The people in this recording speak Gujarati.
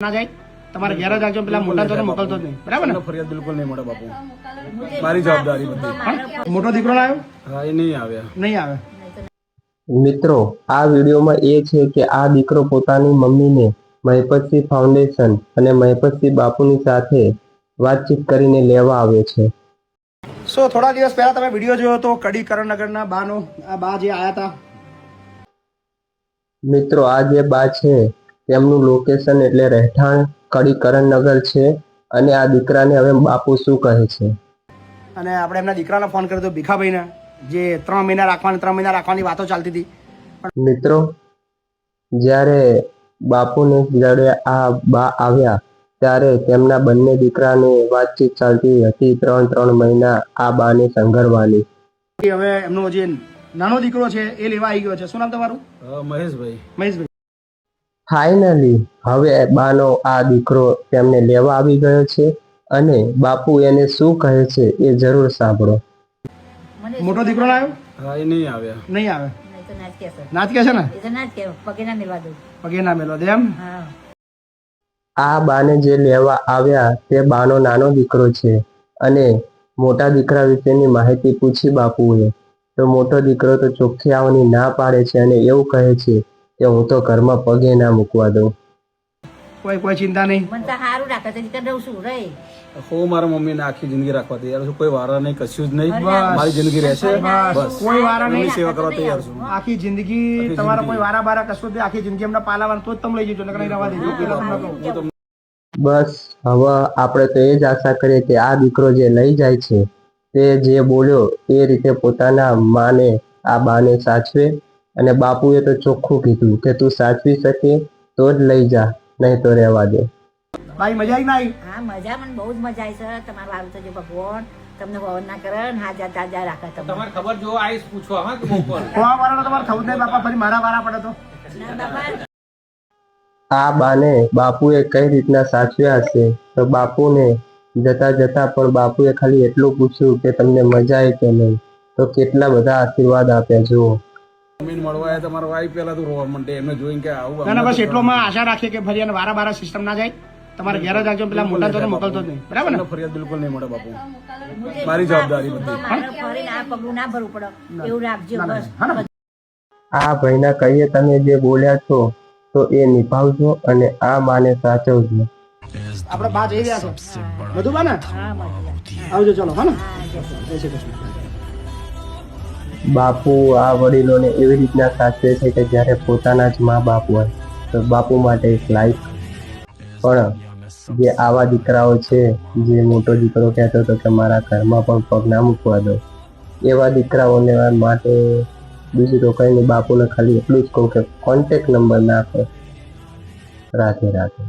ના જાય તમારે ઘેર જ આવજો, પેલા મોટા તો મોકલતો જ નહીં, બરાબર ને? ફરિયાદ બિલકુલ નહીં મળે બાપુ, મારી જવાબદારી બધી. મોટો દીકરો લાવ્યો? હા, એ નહીં આવ્યા. નહીં આવે. મિત્રો, આ વિડીયોમાં એ છે કે આ દીકરો પોતાની મમ્મીને મહિપતસિંહ ફાઉન્ડેશન અને મહિપતસિંહ બાપુની સાથે વાતચીત કરીને લેવા આવ્યો છે. થોડા દિવસ પહેલા તમે વિડીયો જોયો તો કડી કરણનગરના બાનો, આ બા જે આયા હતા. મિત્રો, આ જે બા છે તેમનું લોકેશન એટલે રહેઠાણ કડી કરણનગર છે અને આ દીકરાને હવે બાપુ શું કહે છે. અને આપણે એમના દીકરાને ફોન કર્યો હતો, ભીખાભાઈને, જે 3 મહિના રાખવાની વાતો ચાલતી હતી. મિત્રો, જ્યારે બાપુને જોડે આ બા આવ્યા ત્યારે તેમના બંને દીકરાને વાતચીત ચાલતી હતી 3 મહિના આ બાને સંઘરવાની. હવે એમનો જે નાનો દીકરો છે એ લેવા આવી ગયો છે. શું નામ તમારું? મહેશભાઈ. મહેશભાઈ. ફાઇનલી હવે બાનો આ દીકરો તેમને લેવા આવી ગયો છે અને બાપુ એને શું કહે છે એ જરૂર સાંભળો. મોટો દીકરો લાવ્યો? હા, એ નહીં આવ્યા. નહીં આવે. નાચ કે છે ને? પગે ના મેલવા દે એમ. આ બાને જે લેવા આવ્યા તે બાનો નાનો દીકરો છે અને મોટા દીકરા વિશેની માહિતી પૂછી બાપુએ તો મોટો દીકરો તો ચોખ્ખી આવવાની ના પાડે છે અને એવું કહે છે કે હું તો ઘરમાં પગે ના મૂકવા દઉં. કોઈ ચિંતા નહીં. હું મારા મમ્મીને આખી જિંદગી રાખવા તૈયાર છું, કોઈ વારા નહીં, કશું જ નહીં, મારી જિંદગી રહેશે બસ. કોઈ વારા નહીં, સેવા કરવા તૈયાર છું. આખી જિંદગી તમારા કોઈ વારા બારા કશું જ નહીં, આખી જિંદગી એમને પાલાવાનું તો જ તમે લઈ જજો, નકર નહીં રહેવા દેજો. બસ હવે આપણે તો એ જ આશા કરીએ કે આ દીકરો જે લઈ જાય છે તે જે બોલ્યો એ રીતે પોતાના માને આ બાને સાચવે અને બાપુએ તો ચોખ્ખું કીધું કે તું સાચવી શકે તો જ લઈ જા, નહીં તો રહેવા દે. ભાઈ મજા આવી ના આવી? હા, મજા, મને બહુ જ મજા આવી સર. તમારું હારું થજો ભગવાન, તમને હોવન ના કરે ને હાજા તાજા રાખે. તમારે ખબર જો આઈસ પૂછવા હા કે બપોર કોવા વાળાનો તમારે થવું જ નહીં બાપા, ફરી મારા વારા પડે તો. ના બાપા, આ બાને બાપુએ કઈ રીતના સાચવ્યા હશે તો બાપુને જતા જતા પણ બાપુએ ખાલી એટલું પૂછ્યું કે તમને મજા આવી કે નહીં, તો કેટલા બધા આશીર્વાદ આપ્યા જુઓ. મમ્મીને મળવા આવ્યા તમારા વાઈફ પહેલા તો રોવા માંડે એમને જોઈને કે આવું. ના બસ એટલો માં આશા રાખીએ કે ફરી એને વારા બારા સિસ્ટમ ના જાય. તમારે ઘેર જ આવજો, પેલા મોટા તો મોકલતો જ નહીં, બરાબર ને? ફરિયાદ બિલકુલ નહીં મળે બાપુ, મારી જવાબદારી બધી. મારે ફરીને આ પગલું ના ભરવું પડે એવું રાખજો બસ. આ ભાઈના કહીએ તમે જે બોલ્યા છો તો એ નિભાવજો અને આ બાને સાચવજો. આપણે બા જઈ રહ્યા છો બધું બા ને? હા, મજા. આવજો, ચલો. હા ને? જય શ્રી જય શ્રી કૃષ્ણ. બાપુ આ વડીલોને એવી રીતના સાચવે છે કે જ્યારે પોતાના જ મા બાપ હોય તો બાપુ માટે એક લાઈફ. પણ જે આવા દીકરાઓ છે, જે મોટો દીકરો કહેતો હતો કે મારા ઘરમાં પણ પગ ના મૂકવા દો, એવા દીકરાઓને માટે બીજું તો કંઈ નહીં, બાપુને ખાલી એટલું જ કહું કે કોન્ટેક્ટ નંબર નાખો. રાધે રાધે.